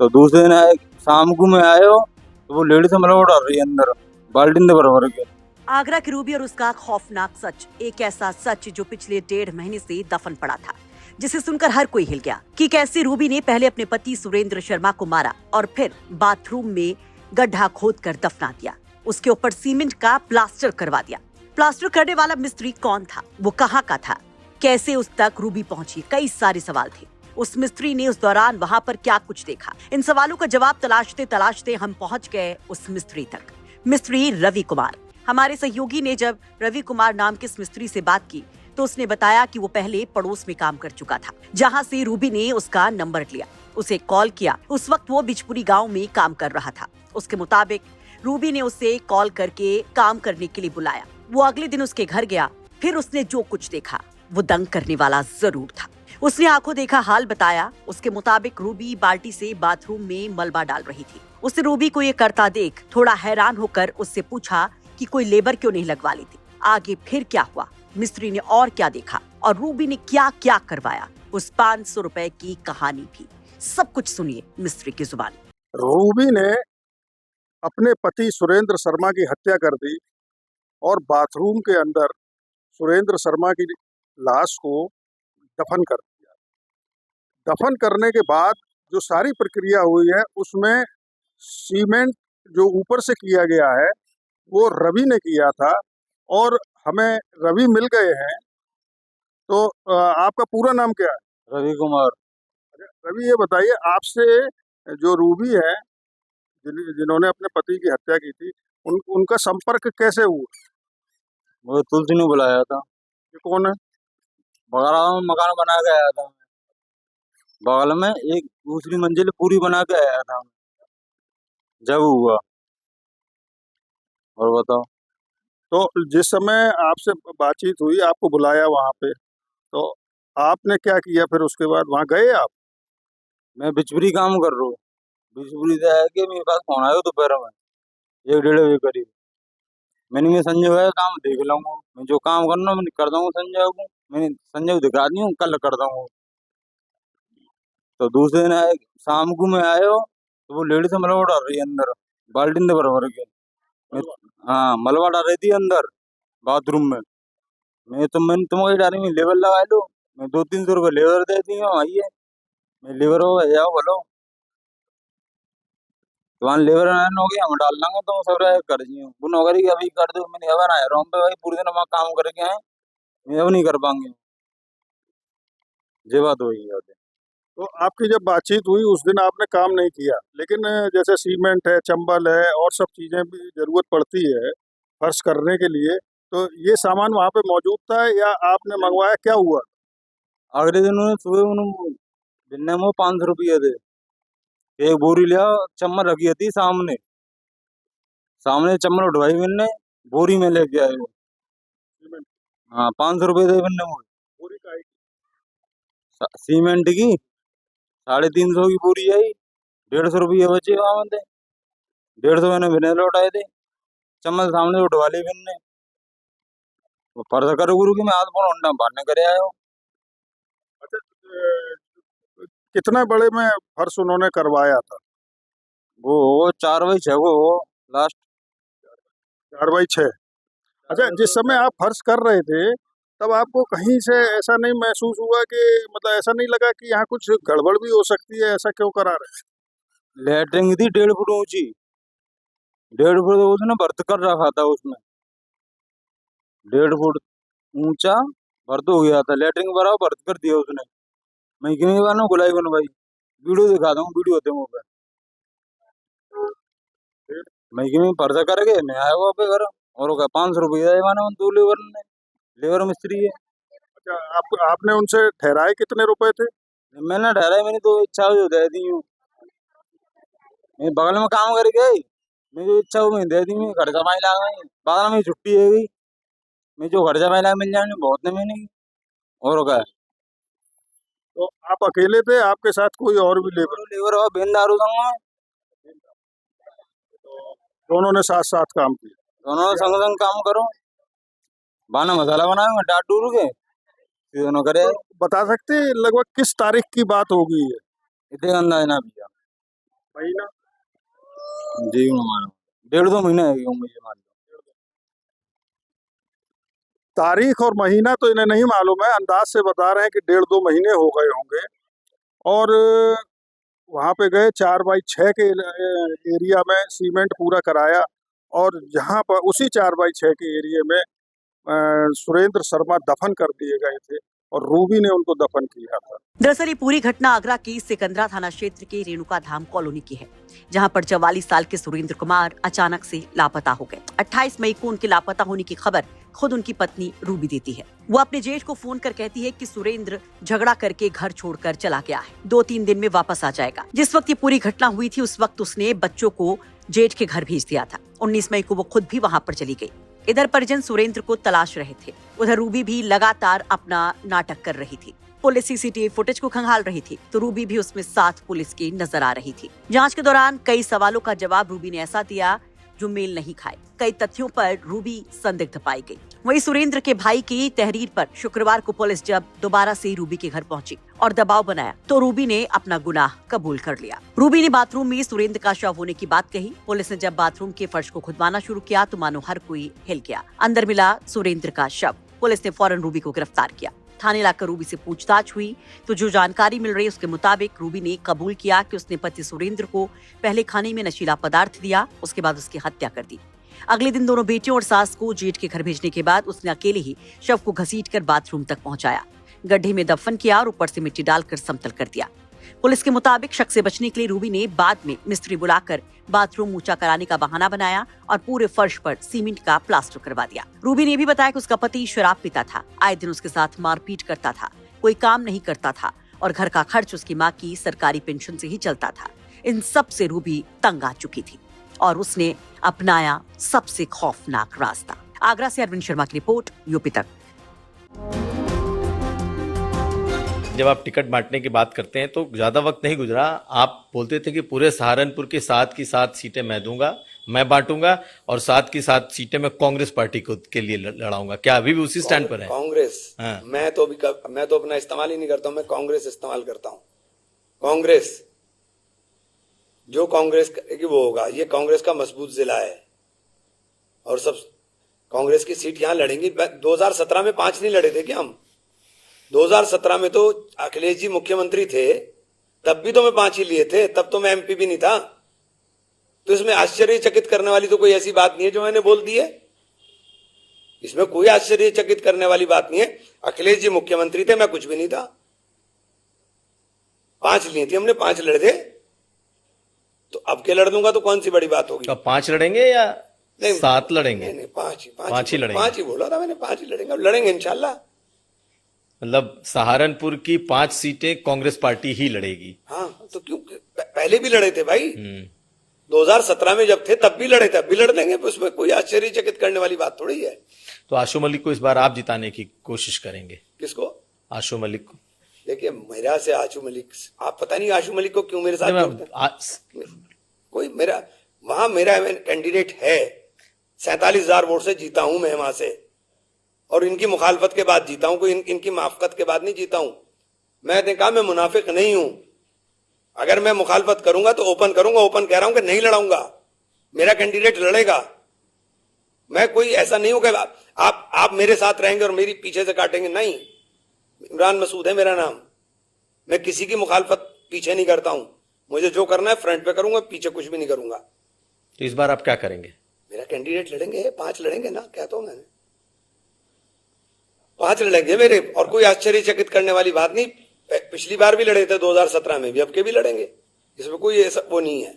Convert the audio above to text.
तो दूसरे दिन आए, शाम को मैं आयो तो वो लेडी से मतलब डाल रही है अंदर बाल्टी दे बराबर के। आगरा की रूबी और उसका खौफनाक सच, एक ऐसा सच जो पिछले 1.5 महीने से दफन पड़ा था, जिसे सुनकर हर कोई हिल गया कि कैसे रूबी ने पहले अपने पति सुरेंद्र शर्मा को मारा और फिर बाथरूम में गड्ढा खोद कर दफना दिया, उसके ऊपर सीमेंट का प्लास्टर करवा दिया। प्लास्टर करने वाला मिस्त्री कौन था, वो कहाँ का था, कैसे उस तक रूबी पहुंची, कई सारे सवाल थे। उस मिस्त्री ने उस दौरान वहां पर क्या कुछ देखा, इन सवालों का जवाब तलाशते तलाशते हम पहुंच गए उस मिस्त्री तक। मिस्त्री रवि कुमार। हमारे सहयोगी ने जब रवि कुमार नाम के इस मिस्त्री से बात की तो उसने बताया कि वो पहले पड़ोस में काम कर चुका था, जहां से रूबी ने उसका नंबर लिया, उसे कॉल किया। उस वक्त वो बिजपुरी गांव में काम कर रहा था। उसके मुताबिक रूबी ने उसे कॉल करके काम करने के लिए बुलाया। वो अगले दिन उसके घर गया। फिर उसने जो कुछ देखा वो दंग करने वाला जरूर था। उसने आंखों देखा हाल बताया। उसके मुताबिक रूबी बाल्टी से बाथरूम में मलबा डाल रही थी। उसने रूबी को ये करता देख थोड़ा हैरान होकर उससे पूछा कि कोई लेबर क्यों नहीं लगवा लेती। आगे फिर क्या हुआ, मिस्त्री ने और क्या देखा और रूबी ने क्या क्या करवाया, उस 500 रुपए की कहानी भी। सब कुछ सुनिए मिस्त्री की जुबान। रूबी ने अपने पति सुरेंद्र शर्मा की हत्या कर दी और बाथरूम के अंदर सुरेंद्र शर्मा की लाश को दफन कर दिया। दफन करने के बाद जो सारी प्रक्रिया हुई है उसमें सीमेंट जो ऊपर से किया गया है वो रवि ने किया था और हमें रवि मिल गए हैं। तो आपका पूरा नाम क्या है? रवि कुमार। रवि, ये बताइए, आपसे जो रूबी है जिन्होंने अपने पति की हत्या की थी उनका संपर्क कैसे हुआ? वो तुलसी ने बुलाया था। ये कौन है? बगल में मकान बना के आया था, बगल में एक दूसरी मंजिल पूरी बना के आया था जब हुआ। और बताओ। तो जिस समय आपसे बातचीत हुई, आपको बुलाया वहां पे, तो आपने क्या किया फिर? उसके बाद वहां गए आप? मैं बिजपुरी काम कर रहा हूँ। बिजपुरी से आया कि मेरे पास फोन आया दोपहर में 1-1:30 बजे करीब। मैं संजय भाई काम देख लूंगा, मैं जो काम करना मैं कर दूंगा संजय को। मैंने संजय को दिखा दी हूँ, कल कर दूंगा। तो दूसरे दिन आए, शाम को मैं आयो तो वो लेडी से मलबा डाल रही है अंदर बाल्टी दे बराबर के। मैं- हाँ, मलबा डाल रही थी अंदर बाथरूम में। मैंने तुम्हारी डाली में लेबर लगा लो, मैं 200-300 रुपये लेबर दे दी हूँ। आइए मैं लेबर हो जाओ बोलो, तुम्हारे लेबर होगी हम डाल लेंगे, तुम सब कर दी वो नौकरी की अभी कर दो। मैंने अब आया रहा हूँ पे भाई, पूरे दिन वहाँ काम करके आए, मैं अब नहीं कर पाएंगे। ये बात हुई है। तो आपकी जब बातचीत हुई उस दिन आपने काम नहीं किया, लेकिन जैसे सीमेंट है, चंबल है और सब चीजें भी जरूरत पड़ती है फर्श करने के लिए, तो ये सामान वहां पे मौजूद था या आपने मंगवाया? क्या हुआ? अगले दिन उन्होंने सुबह उन्होंने दिन में वो 500 रुपये थे, एक बोरी लिया, चम्मच रखी थी सामने, सामने चम्मच उठवाई मैंने, बोरी में लेके आए वो। सीमेंट? हाँ, 500 रुपये थे मैंने वो। पूरी काहे की? सीमेंट की 350 की बोरी आई, 150 रुपये बचे वहां थे। 150 मैंने बिना लौटाए थे। चम्मच सामने उठवा ली मैंने, वो फर्ज कर गुरु की मैं हाथ फोन अंडा भरने करे आयो। अच्छा, कितने बड़े में फर्श उन्होंने करवाया था? वो 4x6 को लास्ट। 4x6? अच्छा, जिस समय आप फर्श कर रहे थे तब आपको कहीं से ऐसा नहीं महसूस हुआ कि, मतलब ऐसा नहीं लगा कि यहाँ कुछ गड़बड़ भी हो सकती है? ऐसा क्यों करा रहे? लेटरिंग थी 1.5 फुट ऊंची, 1.5 फुट उसने भर्त कर रखा था उसमें, 1.5 फुट ऊंचा भर्त हो गया था। लेटरिंग बराबर भर्त कर दिया उसने। मैं कितनी बार ना गुलाई बन भाई, वीडियो दिखा दूँ, वीडियो होते मुँह पे। मैं कि फर्जा करके मैं आया हुआ पे घर, और वो 500 रुपये आए मैंने उन दो लेबर ने, लेबर मिस्त्री है। अच्छा, आपने उनसे ठहराए कितने रुपए थे? मैंने ठहराया, मैंने तो इच्छा जो दे दी हूँ। मैं बगल में काम करके मैं जो इच्छा हो मैं दे दी हूँ। घर जमाई ला गई बाद में छुट्टी है गई, मैं जो घर जमाई ला मिल जाने बहुत ने मैंने। और क्या तो आप अकेले थे, आपके साथ कोई और भी लेबर? लेबर और बेन दारू दूंगा। दोनों ने साथ साथ काम किया? दोनों संग संग काम करो, बाना मसाला बनाए डाट डूर के दोनों करे। तो बता सकते हैं लगभग किस तारीख की बात होगी ये? इतने अंदाज ना भैया। महीना जी मानो 1.5-2 महीने है मुझे मान लो। तारीख और महीना तो इन्हें नहीं मालूम है, अंदाज से बता रहे हैं कि 1.5-2 महीने हो गए होंगे। और वहाँ पे गए 4x6 के एरिया में सीमेंट पूरा कराया, और जहाँ पर उसी 4x6 के एरिया में सुरेंद्र शर्मा दफन कर दिए गए थे और रूबी ने उनको दफन किया था। दरअसल ये पूरी घटना आगरा की सिकंदरा थाना क्षेत्र के रेणुका धाम कॉलोनी की है, जहां पर 44 साल के सुरेंद्र कुमार अचानक से लापता हो गए। 28 मई को उनके लापता होने की खबर खुद उनकी पत्नी रूबी देती है। वो अपने जेठ को फोन कर कहती है कि सुरेंद्र झगड़ा करके घर छोड़कर चला गया है, 2-3 दिन में वापस आ जाएगा। जिस वक्त ये पूरी घटना हुई थी उस वक्त उसने बच्चों को जेठ के घर भेज दिया था। 19 मई को वो खुद भी वहाँ पर चली गई। इधर परिजन सुरेंद्र को तलाश रहे थे, उधर रूबी भी लगातार अपना नाटक कर रही थी। पुलिस सीसीटीवी फुटेज को खंगाल रही थी तो रूबी भी उसमें साथ पुलिस की नजर आ रही थी। जांच के दौरान कई सवालों का जवाब रूबी ने ऐसा दिया जो मेल नहीं खाए। कई तथ्यों पर रूबी संदिग्ध पाई गई। वहीं सुरेंद्र के भाई की तहरीर पर शुक्रवार को पुलिस जब दोबारा से रूबी के घर पहुंची और दबाव बनाया तो रूबी ने अपना गुनाह कबूल कर लिया। रूबी ने बाथरूम में सुरेंद्र का शव होने की बात कही। पुलिस ने जब बाथरूम के फर्श को खुदवाना शुरू किया तो मानो हर कोई हिल गया। अंदर मिला सुरेंद्र का शव। पुलिस ने फौरन रूबी को गिरफ्तार किया। थाने लाकर रूबी से पूछताछ हुई तो जो जानकारी मिल रही उसके मुताबिक रूबी ने कबूल किया कि उसने पति सुरेंद्र को पहले खाने में नशीला पदार्थ दिया, उसके बाद उसकी हत्या कर दी। अगले दिन दोनों बेटियों और सास को जेठ के घर भेजने के बाद उसने अकेले ही शव को घसीटकर बाथरूम तक पहुंचाया, गड्ढे में दफन किया और ऊपर से मिट्टी डालकर समतल कर दिया। पुलिस के मुताबिक शक से बचने के लिए रूबी ने बाद में मिस्त्री बुलाकर बाथरूम ऊंचा कराने का बहाना बनाया और पूरे फर्श पर सीमेंट का प्लास्टर करवा दिया। रूबी ने भी बताया कि उसका पति शराब पीता था, आए दिन उसके साथ मारपीट करता था, कोई काम नहीं करता था और घर का खर्च उसकी माँ की सरकारी पेंशन से ही चलता था। इन सब से रूबी तंग आ चुकी थी और उसने अपनाया सबसे खौफनाक रास्ता। आगरा से अरविंद शर्मा की रिपोर्ट, यूपी तक। जब आप टिकट बांटने की बात करते हैं तो ज्यादा वक्त नहीं गुजरा, आप बोलते थे कि पूरे सहारनपुर की 7 की 7 सीटें मैं दूंगा, मैं बांटूंगा और 7 की 7 सीटें मैं कांग्रेस पार्टी को के लिए लड़ाऊंगा। क्या अभी भी उसी स्टैंड पर है? कांग्रेस? हाँ। मैं तो अपना इस्तेमाल ही नहीं करता हूं, मैं कांग्रेस इस्तेमाल करता हूं। कांग्रेस जो कांग्रेस की वो होगा, ये कांग्रेस का मजबूत जिला है और सब कांग्रेस की सीट यहां लड़ेंगी। 2017 में 5 नहीं लड़े थे क्या हम? 2017 में तो अखिलेश जी मुख्यमंत्री थे, तब भी तो मैं 5 ही लिए थे, तब तो मैं एमपी भी नहीं था। तो इसमें आश्चर्यचकित करने वाली तो कोई ऐसी बात नहीं है जो मैंने बोल दी है। इसमें कोई आश्चर्यचकित करने वाली बात नहीं है। अखिलेश जी मुख्यमंत्री थे, मैं कुछ भी नहीं था। 5 लिए थे हमने, 5 लड़े थे, तो अब के लड़ दूंगा तो कौन सी बड़ी बात होगी? तो 5 लड़ेंगे या 7 लड़ेंगे? नहीं, 5 ही लड़ेंगे। 5 ही बोला था मैंने, 5 ही लड़ेंगे, अब लड़ेंगे इंशाल्लाह। मतलब सहारनपुर की 5 सीटें कांग्रेस पार्टी ही लड़ेगी। हाँ, तो क्यों? पहले भी लड़े थे भाई, 2017 में जब थे तब भी लड़े थे, अब भी लड़ लेंगे। उसमें कोई आश्चर्यचकित करने वाली बात थोड़ी है। तो आशु मलिक को इस बार आप जिताने की कोशिश करेंगे? किसको? आशु मलिक को। देखिए, मेरा से आशु मलिक, आप पता नहीं आशु मलिक को क्यों मेरे साथ जोड़ते हैं। कोई मेरा वहां मेरा कैंडिडेट है, 47,000 वोट से जीता हूं मैं वहां से, और इनकी मुखालफत के बाद जीता हूं, कोई इनकी माफकत के बाद नहीं जीता हूं। मैंने कहा मैं मुनाफिक नहीं हूं, अगर मैं मुखालफत करूंगा तो ओपन करूंगा, ओपन कह रहा हूं कि नहीं लड़ाऊंगा, मेरा कैंडिडेट लड़ेगा। मैं कोई ऐसा नहीं हूं कि आप मेरे साथ रहेंगे और मेरी पीछे से काटेंगे, नहीं। इमरान मसूद है मेरा नाम, मैं किसी की मुखालफत पीछे नहीं करता हूं। मुझे जो करना है फ्रंट पे करूंगा, पीछे कुछ भी नहीं करूंगा। तो इस बार आप क्या करेंगे? मेरा कैंडिडेट लड़ेंगे, 5 लड़ेंगे ना, कहता हूं मैंने, 5 लड़ेंगे मेरे, और कोई आश्चर्यचकित करने वाली बात नहीं। पिछली बार भी लड़े थे 2017 में भी, अब के भी लड़ेंगे, इसमें कोई ऐसा वो नहीं है।